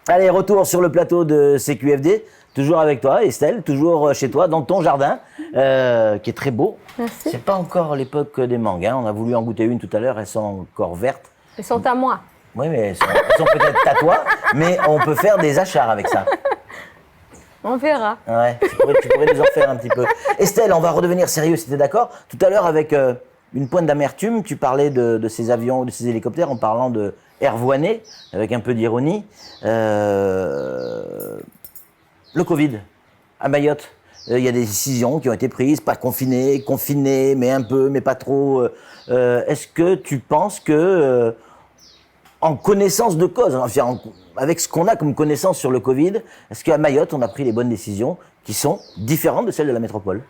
Allez, retour sur le plateau de CQFD, toujours avec toi Estelle, toujours chez toi, dans ton jardin, qui est très beau. Merci. C'est pas encore l'époque des mangues, hein. On a voulu en goûter une tout à l'heure, elles sont encore vertes. Elles sont à moi. Oui, mais elles sont peut-être à toi, mais on peut faire des achats avec ça. On verra. Ouais, tu pourrais nous en faire un petit peu. Estelle, on va redevenir sérieux, si tu es d'accord. Tout à l'heure, avec une pointe d'amertume, tu parlais de ces avions, de ces hélicoptères, en parlant de Air Voinet, avec un peu d'ironie. Le Covid, à Mayotte, il y a des décisions qui ont été prises, pas confinées, mais un peu, mais pas trop. Est-ce que tu penses que, en connaissance de cause, enfin, avec ce qu'on a comme connaissance sur le Covid, est-ce qu'à Mayotte, on a pris les bonnes décisions qui sont différentes de celles de la métropole?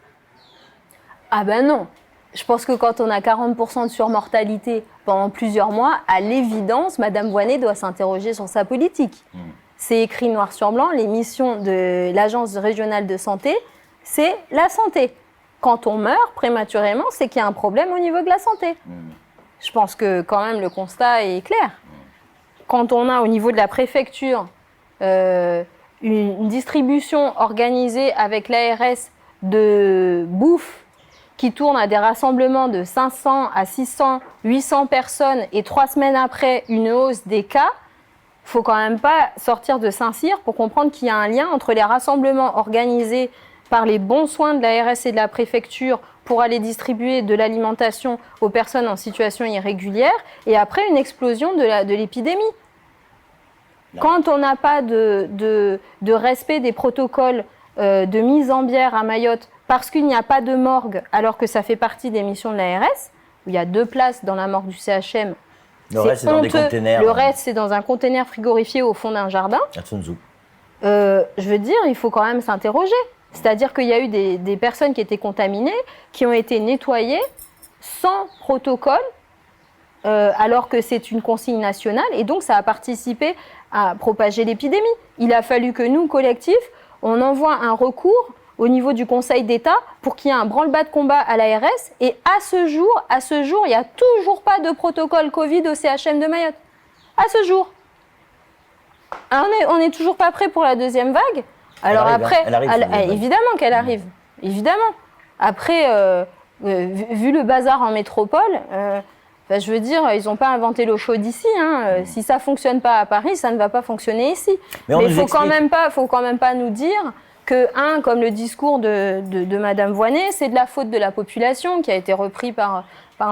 Ah ben non. Je pense que quand on a 40% de surmortalité pendant plusieurs mois, à l'évidence, Madame Voinet doit s'interroger sur sa politique. C'est écrit noir sur blanc, les missions de l'Agence régionale de santé, c'est la santé. Quand on meurt prématurément, c'est qu'il y a un problème au niveau de la santé. Je pense que quand même le constat est clair. Quand on a au niveau de la préfecture une distribution organisée avec l'ARS de bouffe qui tourne à des rassemblements de 500 à 600, 800 personnes et 3 semaines après une hausse des cas, il ne faut quand même pas sortir de Saint-Cyr pour comprendre qu'il y a un lien entre les rassemblements organisés par les bons soins de l'ARS et de la préfecture pour aller distribuer de l'alimentation aux personnes en situation irrégulière et après une explosion de l'épidémie. Quand on n'a pas de respect des protocoles de mise en bière à Mayotte parce qu'il n'y a pas de morgue alors que ça fait partie des missions de l'ARS, où il y a 2 places dans la morgue du CHM, le reste, c'est dans des containers. Le reste, c'est dans un container frigorifié au fond d'un jardin. Je veux dire, il faut quand même s'interroger. C'est-à-dire qu'il y a eu des personnes qui étaient contaminées, qui ont été nettoyées sans protocole, alors que c'est une consigne nationale, et donc ça a participé à propager l'épidémie. Il a fallu que nous, collectifs, on envoie un recours au niveau du Conseil d'État pour qu'il y ait un branle-bas de combat à l'ARS, et à ce jour, il n'y a toujours pas de protocole Covid au CHM de Mayotte. À ce jour. On n'est toujours pas prêt pour la deuxième vague. Alors après, évidemment qu'elle arrive, évidemment. Après, vu le bazar en métropole, je veux dire, ils n'ont pas inventé l'eau chaude ici. Si ça ne fonctionne pas à Paris, ça ne va pas fonctionner ici. Mais il faut quand même pas nous dire que, comme le discours de Madame Voinet, c'est de la faute de la population qui a été repris par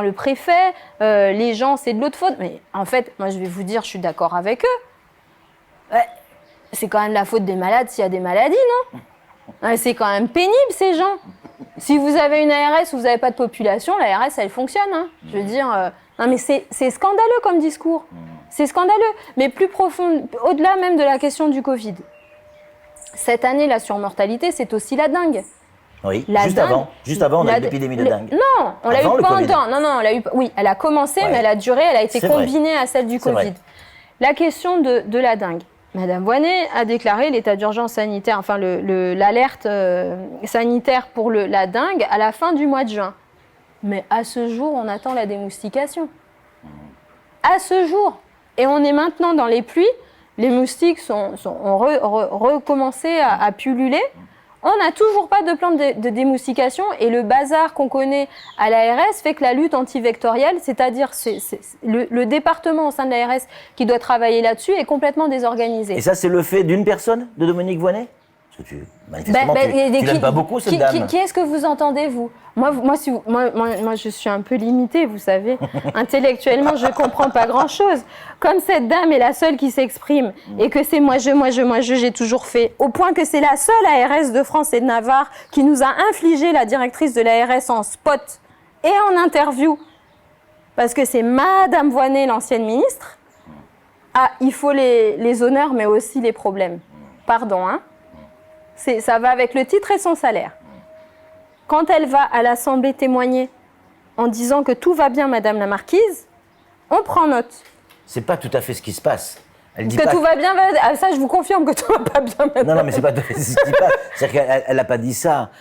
le préfet. Les gens, c'est de l'autre faute. Mais en fait, moi, je vais vous dire, je suis d'accord avec eux. Ouais. C'est quand même la faute des malades s'il y a des maladies, non? C'est quand même pénible, ces gens. Si vous avez une ARS où vous n'avez pas de population, l'ARS, elle fonctionne. Je veux dire, non, mais c'est scandaleux comme discours. C'est scandaleux. Mais plus profond, au-delà même de la question du Covid. Cette année, la surmortalité, c'est aussi la dengue. Oui, juste avant, on a eu l'épidémie de dengue. Non, on l'a eu pendant. Non, oui, elle a commencé, mais elle a duré, elle a été combinée à celle du Covid. Vrai. La question de la dengue. Madame Voinet a déclaré l'état d'urgence sanitaire, enfin l'alerte sanitaire pour la dengue à la fin du mois de juin. Mais à ce jour, on attend la démoustication. À ce jour. Et on est maintenant dans les pluies, les moustiques ont recommencé à pulluler. On n'a toujours pas de plan de démoustication et le bazar qu'on connaît à l'ARS fait que la lutte antivectorielle, c'est-à-dire le département au sein de l'ARS qui doit travailler là-dessus, est complètement désorganisé. Et ça, c'est le fait d'une personne, de Dominique Voinet? Parce que manifestement, tu l'aimes pas beaucoup, cette dame. Qui est-ce que vous entendez, vous? Moi, je suis un peu limitée, vous savez. Intellectuellement, je comprends pas grand-chose. Comme cette dame est la seule qui s'exprime et que c'est moi, j'ai toujours fait, au point que c'est la seule ARS de France et de Navarre qui nous a infligé la directrice de l'ARS en spot et en interview, parce que c'est Madame Voinet, l'ancienne ministre. Ah, il faut les honneurs, mais aussi les problèmes. Pardon, hein. Ça va avec le titre et son salaire. Quand elle va à l'Assemblée témoigner en disant que tout va bien, Madame la Marquise, on prend note. C'est pas tout à fait ce qui se passe. Elle dit que tout va bien, ça je vous confirme que tout va pas bien, Madame. Non, mais c'est pas tout à fait ce qui se passe. C'est-à-dire qu'elle n'a pas dit ça.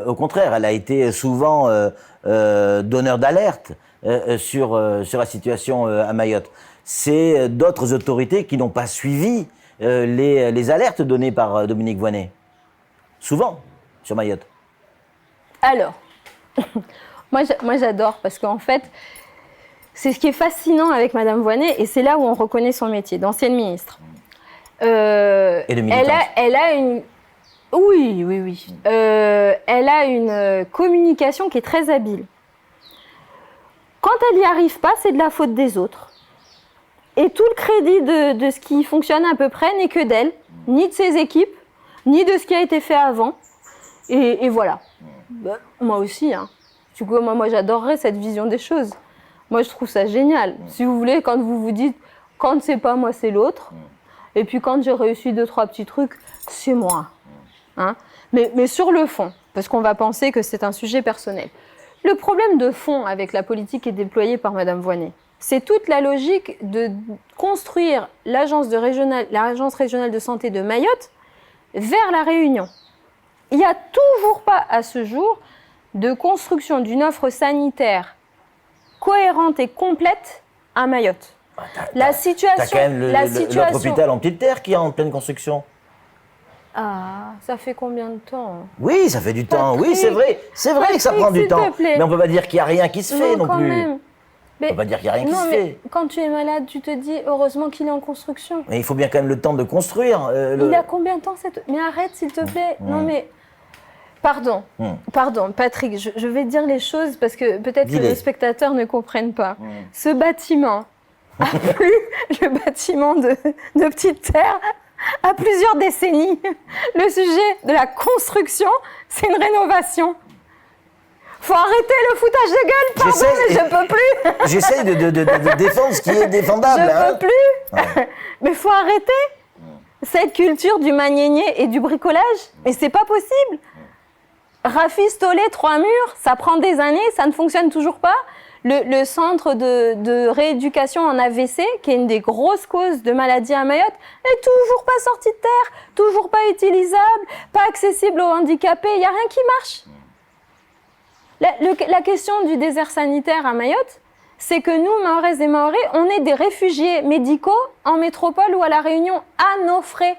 Au contraire, elle a été souvent donneur d'alerte sur la situation à Mayotte. C'est d'autres autorités qui n'ont pas suivi les alertes données par Dominique Voynet? Souvent, sur Mayotte. Alors, moi j'adore, parce qu'en fait, c'est ce qui est fascinant avec Madame Voynet, et c'est là où on reconnaît son métier, d'ancienne ministre. Et de militante. Elle a une... Oui. Elle a une communication qui est très habile. Quand elle n'y arrive pas, c'est de la faute des autres. Et tout le crédit de ce qui fonctionne à peu près n'est que d'elle, ni de ses équipes, ni de ce qui a été fait avant. Et voilà. Bah, moi aussi, hein. Du coup, moi j'adorerais cette vision des choses. Moi, je trouve ça génial. Si vous voulez, quand vous vous dites, quand c'est pas moi, c'est l'autre. Et puis quand j'ai réussi 2-3 petits trucs, c'est moi. Hein, mais sur le fond, parce qu'on va penser que c'est un sujet personnel. Le problème de fond avec la politique qui est déployée par Madame Voynet, c'est toute la logique de construire l'agence régionale de santé de Mayotte vers la Réunion. Il n'y a toujours pas à ce jour de construction d'une offre sanitaire cohérente et complète à Mayotte. La situation, t'as quand même l'autre hôpital en petite terre qui est en pleine construction. Ah, ça fait combien de temps? Oui, ça fait du temps. Oui, c'est vrai que ça prend du temps. Mais on peut pas dire qu'il n'y a rien qui se fait non plus. Même. On peut pas dire qu'il n'y a rien qui se fait. Quand tu es malade, tu te dis heureusement qu'il est en construction. Mais il faut bien quand même le temps de construire. Il a combien de temps cette... Mais arrête s'il te plaît. Non mais... Pardon, Patrick, je vais dire les choses parce que peut-être que les spectateurs ne comprennent pas. Ce bâtiment a plus le bâtiment de Petite Terre à plusieurs décennies. Le sujet de la construction, c'est une rénovation. Faut arrêter le foutage de gueule, pardon, mais je peux plus. J'essaie de défendre ce qui est défendable. Je peux plus. Ouais. Mais faut arrêter cette culture du magnénier et du bricolage. Mais c'est pas possible. Rafistoler 3 murs, ça prend des années, ça ne fonctionne toujours pas. Le centre de rééducation en AVC, qui est une des grosses causes de maladies à Mayotte, n'est toujours pas sorti de terre, toujours pas utilisable, pas accessible aux handicapés, il n'y a rien qui marche. La question du désert sanitaire à Mayotte, c'est que nous, Mahoraises et Mahorais, on est des réfugiés médicaux en métropole ou à La Réunion à nos frais.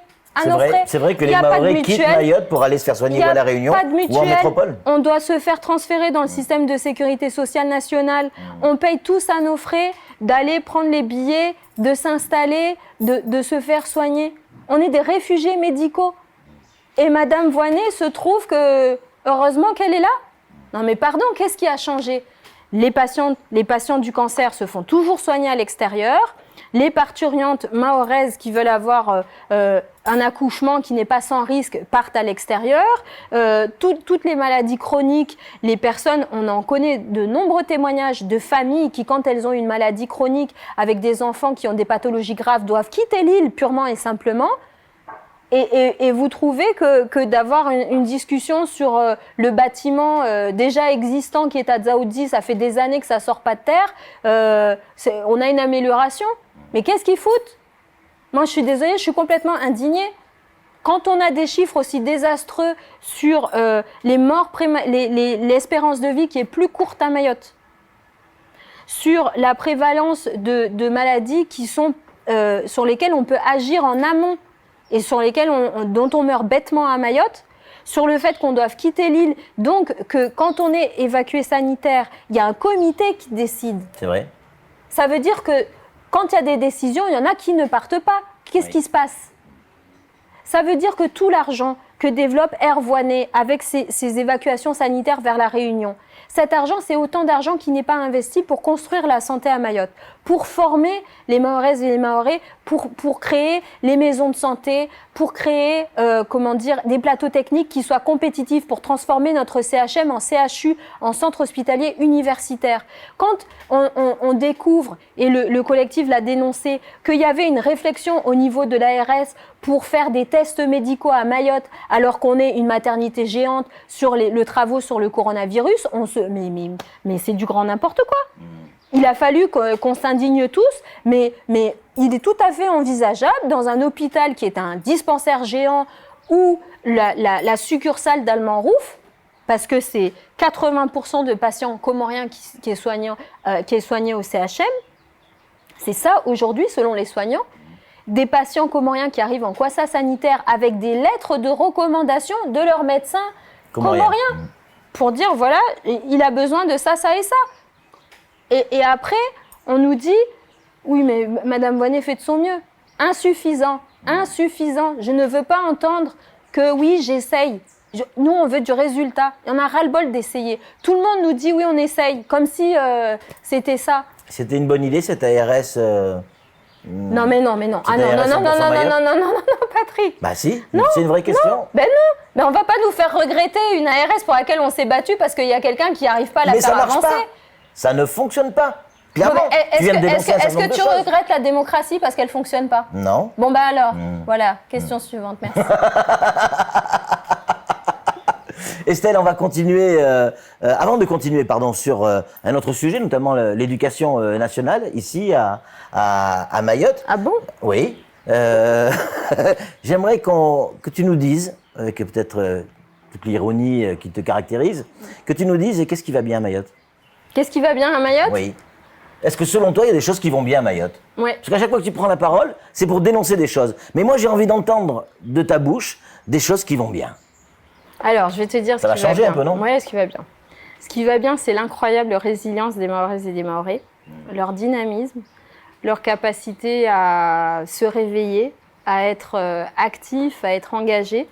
C'est vrai que les Mahorais quittent Mayotte pour aller se faire soigner à La Réunion ou en métropole. On doit se faire transférer dans le système de sécurité sociale nationale. On paye tous à nos frais d'aller prendre les billets, de s'installer, de se faire soigner. On est des réfugiés médicaux. Et Madame Voynet se trouve que, heureusement qu'elle est là. Non mais pardon, qu'est-ce qui a changé ? Les patients du cancer se font toujours soigner à l'extérieur. Les parturientes mahoraises qui veulent avoir un accouchement qui n'est pas sans risque partent à l'extérieur. Toutes les maladies chroniques, les personnes, on en connaît de nombreux témoignages de familles qui, quand elles ont une maladie chronique avec des enfants qui ont des pathologies graves, doivent quitter l'île purement et simplement. Et vous trouvez que d'avoir une discussion sur le bâtiment déjà existant qui est à Dzaoudzi, ça fait des années que ça sort pas de terre, on a une amélioration. Mais qu'est-ce qu'ils foutent ? Moi, je suis désolée, je suis complètement indignée. Quand on a des chiffres aussi désastreux sur les morts, l'espérance de vie qui est plus courte à Mayotte, sur la prévalence de maladies qui sont, sur lesquelles on peut agir en amont, et sur lesquels dont on meurt bêtement à Mayotte, sur le fait qu'on doive quitter l'île, donc que quand on est évacué sanitaire, il y a un comité qui décide. C'est vrai. Ça veut dire que quand il y a des décisions, il y en a qui ne partent pas. Qu'est-ce qui se passe ? Ça veut dire que tout l'argent que développe Air Voynet avec ses évacuations sanitaires vers la Réunion, cet argent, c'est autant d'argent qui n'est pas investi pour construire la santé à Mayotte, pour former les Mahoraises et les Mahorais, pour créer les maisons de santé, pour créer des plateaux techniques qui soient compétitifs, pour transformer notre CHM en CHU, en centre hospitalier universitaire. Quand on découvre, et le collectif l'a dénoncé, qu'il y avait une réflexion au niveau de l'ARS pour faire des tests médicaux à Mayotte, alors qu'on est une maternité géante sur le travaux sur le coronavirus, mais c'est du grand n'importe quoi. Il a fallu qu'on s'indigne tous, mais il est tout à fait envisageable dans un hôpital qui est un dispensaire géant ou la succursale d'Allemand-Rouf, parce que c'est 80% de patients comoriens qui est soigné au CHM. C'est ça aujourd'hui, selon les soignants. des patients comoriens qui arrivent en kwassa sanitaire avec des lettres de recommandation de leur médecin comorien pour dire, voilà, il a besoin de ça, ça et ça. Et après, on nous dit, oui, mais Madame Voynet fait de son mieux. Insuffisant. Je ne veux pas entendre que oui, j'essaye. Nous, on veut du résultat. Il y en a ras-le-bol d'essayer. Tout le monde nous dit, oui, on essaye, comme si c'était ça. C'était une bonne idée, cette ARS Non, mais non. Ah non, Patrick. Bah si, c'est une vraie question. Non, mais on va pas nous faire regretter une ARS pour laquelle on s'est battu parce qu'il y a quelqu'un qui n'arrive pas à la faire avancer. Mais ça marche pas. Ça ne fonctionne pas. Clairement, est-ce que tu regrettes la démocratie parce qu'elle fonctionne pas? Non. Bon bah alors, voilà, question suivante, merci. Estelle, on va continuer, avant de continuer, sur un autre sujet, notamment l'éducation nationale, ici à Mayotte. Ah bon? Oui. J'aimerais que tu nous dises, avec peut-être toute l'ironie qui te caractérise, que tu nous dises qu'est-ce qui va bien à Mayotte? Qu'est-ce qui va bien à Mayotte? Oui. Est-ce que selon toi, il y a des choses qui vont bien à Mayotte? Oui. Parce qu'à chaque fois que tu prends la parole, c'est pour dénoncer des choses. Mais moi, j'ai envie d'entendre de ta bouche des choses qui vont bien. Alors, je vais te dire ce qui va bien. Ça va changer un peu, non? Oui, ce qui va bien. Ce qui va bien, c'est l'incroyable résilience des Mahoraises et des Mahorais, leur dynamisme, leur capacité à se réveiller, à être actifs, à être engagés,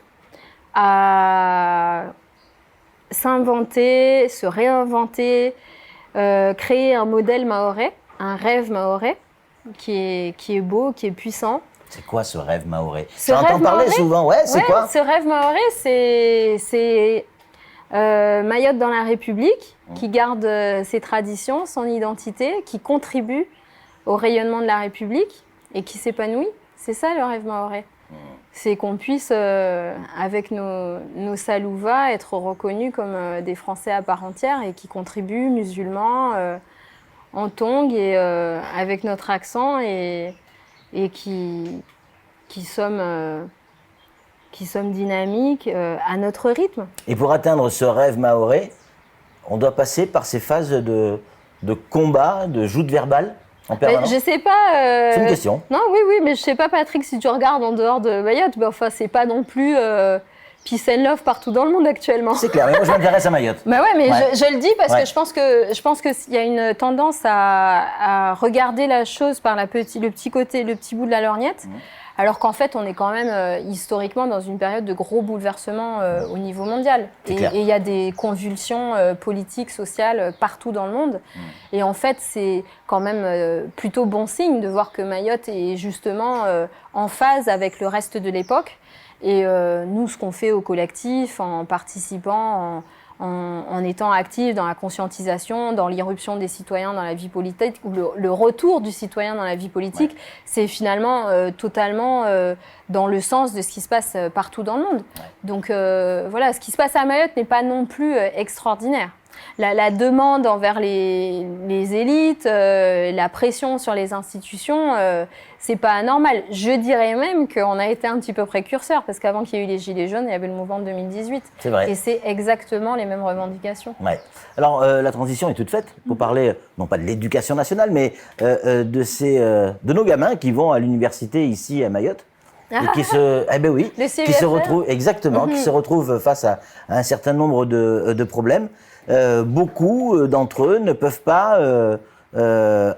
à s'inventer, se réinventer, créer un modèle mahorais, un rêve mahorais qui est beau, qui est puissant. C'est quoi ce rêve mahorais? Tu entends parler souvent, c'est quoi? Ce rêve mahorais, c'est Mayotte dans la République, qui garde ses traditions, son identité, qui contribue au rayonnement de la République et qui s'épanouit. C'est ça le rêve mahorais. C'est qu'on puisse, avec nos Salouva, être reconnus comme des Français à part entière et qui contribuent, musulmans, en tongue et avec notre accent et qui sommes dynamiques à notre rythme. Et pour atteindre ce rêve mahorais, on doit passer par ces phases de combat, de joute verbale en permanence. Je sais pas. C'est une question. Non, oui, mais je sais pas, Patrick, si tu regardes en dehors de Mayotte, c'est pas non plus peace and love partout dans le monde actuellement. C'est clair, mais moi je m'intéresse à Mayotte. Bah ouais, mais je le dis parce que je pense que il y a une tendance à regarder la chose par le petit côté, le petit bout de la lorgnette. Alors qu'en fait, on est quand même historiquement dans une période de gros bouleversements au niveau mondial. Et il y a des convulsions politiques, sociales partout dans le monde. Et en fait, c'est quand même plutôt bon signe de voir que Mayotte est justement en phase avec le reste de l'époque. Et nous, ce qu'on fait au collectif, en participant, en étant actifs dans la conscientisation, dans l'irruption des citoyens dans la vie politique, ou le retour du citoyen dans la vie politique, c'est finalement totalement dans le sens de ce qui se passe partout dans le monde. Donc voilà, ce qui se passe à Mayotte n'est pas non plus extraordinaire. La demande envers les élites, la pression sur les institutions, c'est pas anormal. Je dirais même qu'on a été un petit peu précurseur, parce qu'avant qu'il y ait eu les Gilets jaunes, il y avait le mouvement de 2018. C'est vrai. Et c'est exactement les mêmes revendications. Ouais. Alors, la transition est toute faite pour parler, non pas de l'éducation nationale, mais de nos gamins qui vont à l'université ici à Mayotte. Et qui se retrouvent exactement, qui se retrouvent face à un certain nombre de problèmes. Beaucoup d'entre eux ne peuvent pas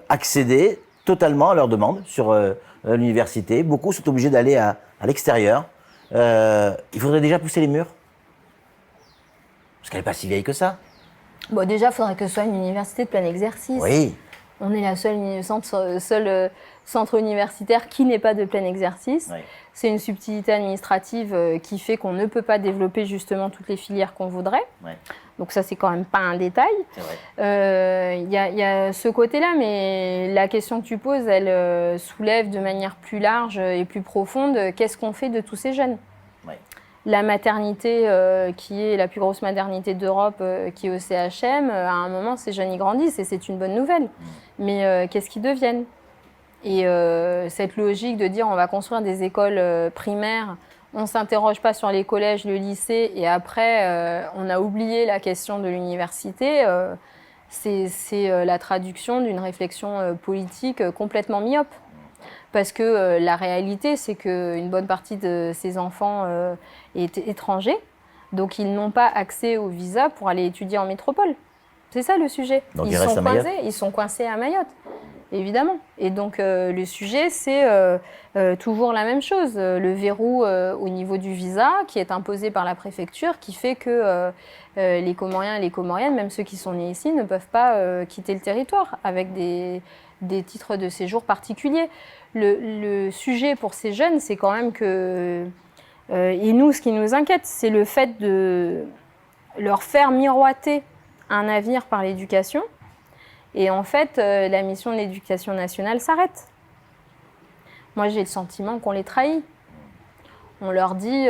accéder totalement à leurs demandes sur l'université. Beaucoup sont obligés d'aller à l'extérieur. Il faudrait déjà pousser les murs. Parce qu'elle n'est pas si vieille que ça. Bon, déjà, il faudrait que ce soit une université de plein exercice. Oui. On est la seule centre universitaire qui n'est pas de plein exercice. Oui. C'est une subtilité administrative qui fait qu'on ne peut pas développer justement toutes les filières qu'on voudrait. Oui. Donc ça, c'est quand même pas un détail. Il y a ce côté-là, mais la question que tu poses, elle soulève de manière plus large et plus profonde, qu'est-ce qu'on fait de tous ces jeunes ? Oui. La maternité, qui est la plus grosse maternité d'Europe, qui est au CHM, à un moment, ces jeunes y grandissent et c'est une bonne nouvelle. Mais qu'est-ce qu'ils deviennent ? Et cette logique de dire on va construire des écoles primaires, on ne s'interroge pas sur les collèges, le lycée, et après on a oublié la question de l'université, c'est la traduction d'une réflexion politique complètement myope. Parce que la réalité, c'est qu'une bonne partie de ces enfants est étrangers, donc ils n'ont pas accès au visa pour aller étudier en métropole. C'est ça le sujet. Donc ils sont coincés à Mayotte, évidemment. Et donc le sujet, c'est toujours la même chose. Le verrou au niveau du visa qui est imposé par la préfecture, qui fait que les Comoriens et les Comoriennes, même ceux qui sont nés ici, ne peuvent pas quitter le territoire avec des titres de séjour particuliers. Le sujet pour ces jeunes, c'est quand même que... et nous, ce qui nous inquiète, c'est le fait de leur faire miroiter un navire par l'éducation. Et en fait, la mission de l'éducation nationale s'arrête. Moi, j'ai le sentiment qu'on les trahit. On leur dit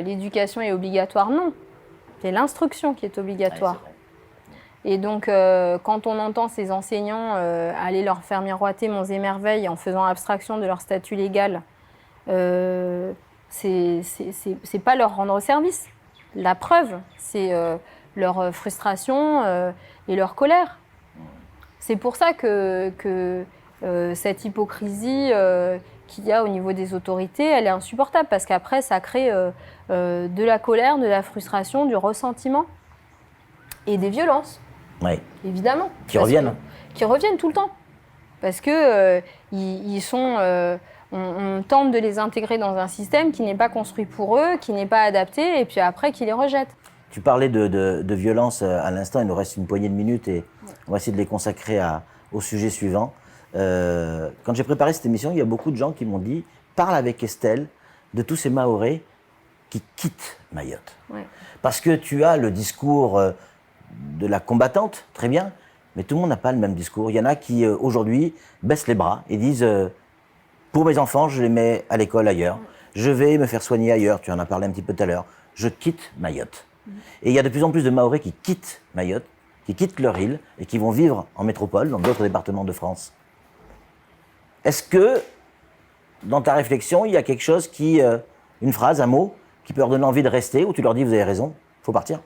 l'éducation est obligatoire. Non, c'est l'instruction qui est obligatoire. Ouais, et donc, quand on entend ces enseignants aller leur faire miroiter monts et merveilles en faisant abstraction de leur statut légal, c'est pas leur rendre service. La preuve, c'est leur frustration et leur colère. C'est pour ça que cette hypocrisie qu'il y a au niveau des autorités, elle est insupportable, parce qu'après, ça crée de la colère, de la frustration, du ressentiment et des violences. Oui. Évidemment. Qui reviennent. Qui reviennent tout le temps. Parce que ils sont... on tente de les intégrer dans un système qui n'est pas construit pour eux, qui n'est pas adapté, et puis après, qui les rejette. Tu parlais de violence à l'instant, il nous reste une poignée de minutes et on va essayer de les consacrer au sujet suivant. Quand j'ai préparé cette émission, il y a beaucoup de gens qui m'ont dit « Parle avec Estelle de tous ces Mahorais qui quittent Mayotte. Ouais. » Parce que tu as le discours de la combattante, très bien, mais tout le monde n'a pas le même discours. Il y en a qui, aujourd'hui, baissent les bras et disent « Pour mes enfants, je les mets à l'école ailleurs. Je vais me faire soigner ailleurs. » Tu en as parlé un petit peu tout à l'heure. « Je quitte Mayotte. » Et il y a de plus en plus de Mahorais qui quittent Mayotte, qui quittent leur île et qui vont vivre en métropole, dans d'autres départements de France. Est-ce que, dans ta réflexion, il y a quelque chose qui, une phrase, un mot, qui peut leur donner envie de rester, ou tu leur dis, vous avez raison, il faut partir?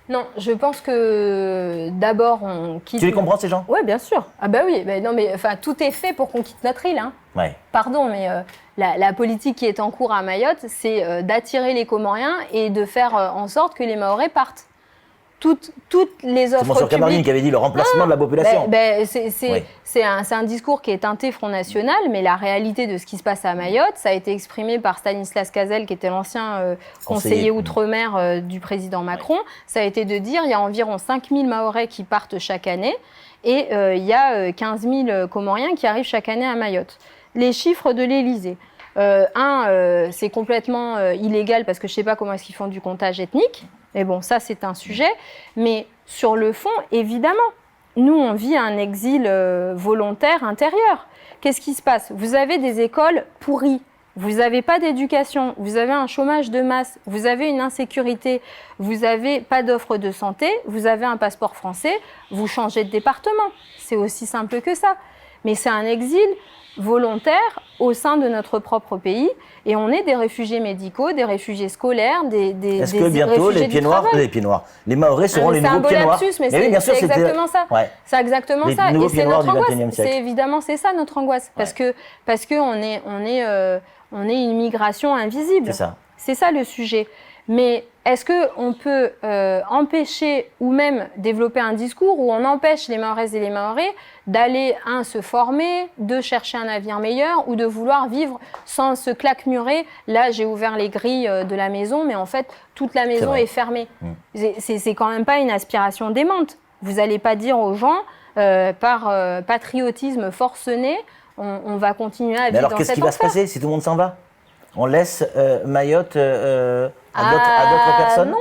Non, je pense que d'abord on quitte... Tu les comprends, ces gens? Oui, bien sûr. Ah bah oui, bah non, mais enfin, tout est fait pour qu'on quitte notre île. Hein. Ouais. Pardon, mais la politique qui est en cours à Mayotte, c'est d'attirer les Comoriens et de faire en sorte que les Mahorais partent. Toutes les offres publiques... C'est Camarline qui avait dit le remplacement de la population. C'est un discours qui est teinté Front National, mais la réalité de ce qui se passe à Mayotte, ça a été exprimé par Stanislas Cazel, qui était l'ancien conseiller outre-mer du président Macron. Ouais. Ça a été de dire il y a environ 5000 Mahorais qui partent chaque année et il y a 15 000 Comoriens qui arrivent chaque année à Mayotte. Les chiffres de l'Élysée. C'est complètement illégal parce que je ne sais pas comment est-ce qu'ils font du comptage ethnique. Mais bon, ça, c'est un sujet. Mais sur le fond, évidemment, nous, on vit un exil volontaire intérieur. Qu'est-ce qui se passe? Vous avez des écoles pourries. Vous n'avez pas d'éducation. Vous avez un chômage de masse. Vous avez une insécurité. Vous n'avez pas d'offre de santé. Vous avez un passeport français. Vous changez de département. C'est aussi simple que ça. Mais c'est un exil volontaire au sein de notre propre pays, et on est des réfugiés médicaux, des réfugiés scolaires, Est-ce que bientôt les pieds noirs, les Mahorais seront les nouveaux pieds noirs? C'est un beau lapsus, mais c'est exactement ça. Ouais. C'est exactement ça. Et c'est notre angoisse. C'est évidemment ça notre angoisse, parce que on est une migration invisible. C'est ça. C'est ça le sujet. Mais est-ce qu'on peut empêcher ou même développer un discours où on empêche les Mahoraises et les Mahorais d'aller, se former, de chercher un avenir meilleur ou de vouloir vivre sans se claquemurer? Là, j'ai ouvert les grilles de la maison, mais en fait, toute la maison est fermée. C'est quand même pas une aspiration démente. Vous n'allez pas dire aux gens, par patriotisme forcené, on va continuer à vivre dans cet enfer. Mais alors, qu'est-ce qui va se passer si tout le monde s'en va? On laisse Mayotte à d'autres personnes?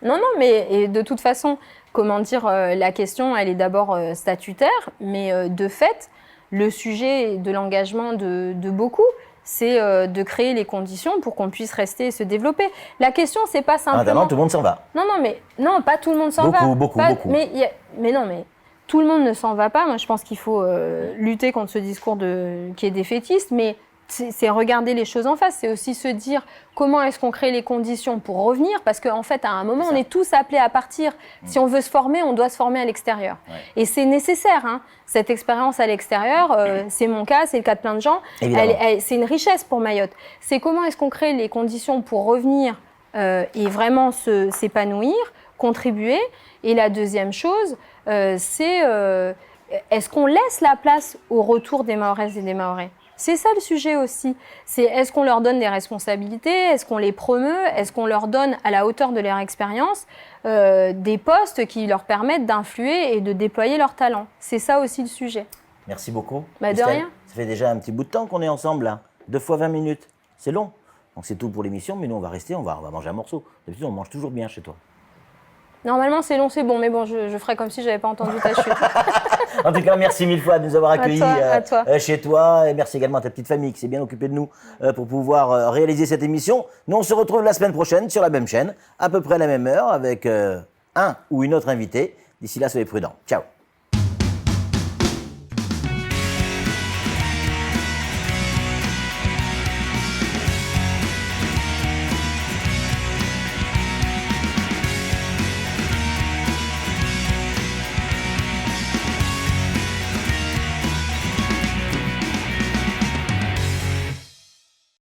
Non, mais de toute façon, comment dire, la question, elle est d'abord statutaire, mais de fait, le sujet de l'engagement de beaucoup, c'est de créer les conditions pour qu'on puisse rester et se développer. La question, c'est pas simplement... tout le monde s'en va. Non, pas tout le monde s'en va. Beaucoup. Mais tout le monde ne s'en va pas. Moi, je pense qu'il faut lutter contre ce discours qui est défaitiste, mais c'est regarder les choses en face, c'est aussi se dire comment est-ce qu'on crée les conditions pour revenir, parce qu'en fait, à un moment, on est tous appelés à partir. Si on veut se former, on doit se former à l'extérieur. Ouais. Et c'est nécessaire, hein, cette expérience à l'extérieur, c'est mon cas, c'est le cas de plein de gens, c'est une richesse pour Mayotte. C'est comment est-ce qu'on crée les conditions pour revenir et vraiment s'épanouir, contribuer. Et la deuxième chose, c'est est-ce qu'on laisse la place au retour des Mahoraises et des Mahorais ? C'est ça le sujet aussi. C'est est-ce qu'on leur donne des responsabilités, est-ce qu'on les promeut, est-ce qu'on leur donne à la hauteur de leur expérience des postes qui leur permettent d'influer et de déployer leurs talents. C'est ça aussi le sujet. Merci beaucoup. De rien. Ça fait déjà un petit bout de temps qu'on est ensemble là. 2 fois 20 minutes. C'est long. Donc c'est tout pour l'émission, mais nous on va rester, on va manger un morceau. D'habitude on mange toujours bien chez toi. Normalement, c'est long, c'est bon, mais bon, je ferai comme si je n'avais pas entendu ta chute. En tout cas, merci 1000 fois de nous avoir accueillis chez toi. Et merci également à ta petite famille qui s'est bien occupée de nous pour pouvoir réaliser cette émission. Nous, on se retrouve la semaine prochaine sur la même chaîne, à peu près à la même heure, avec un ou une autre invitée. D'ici là, soyez prudents. Ciao.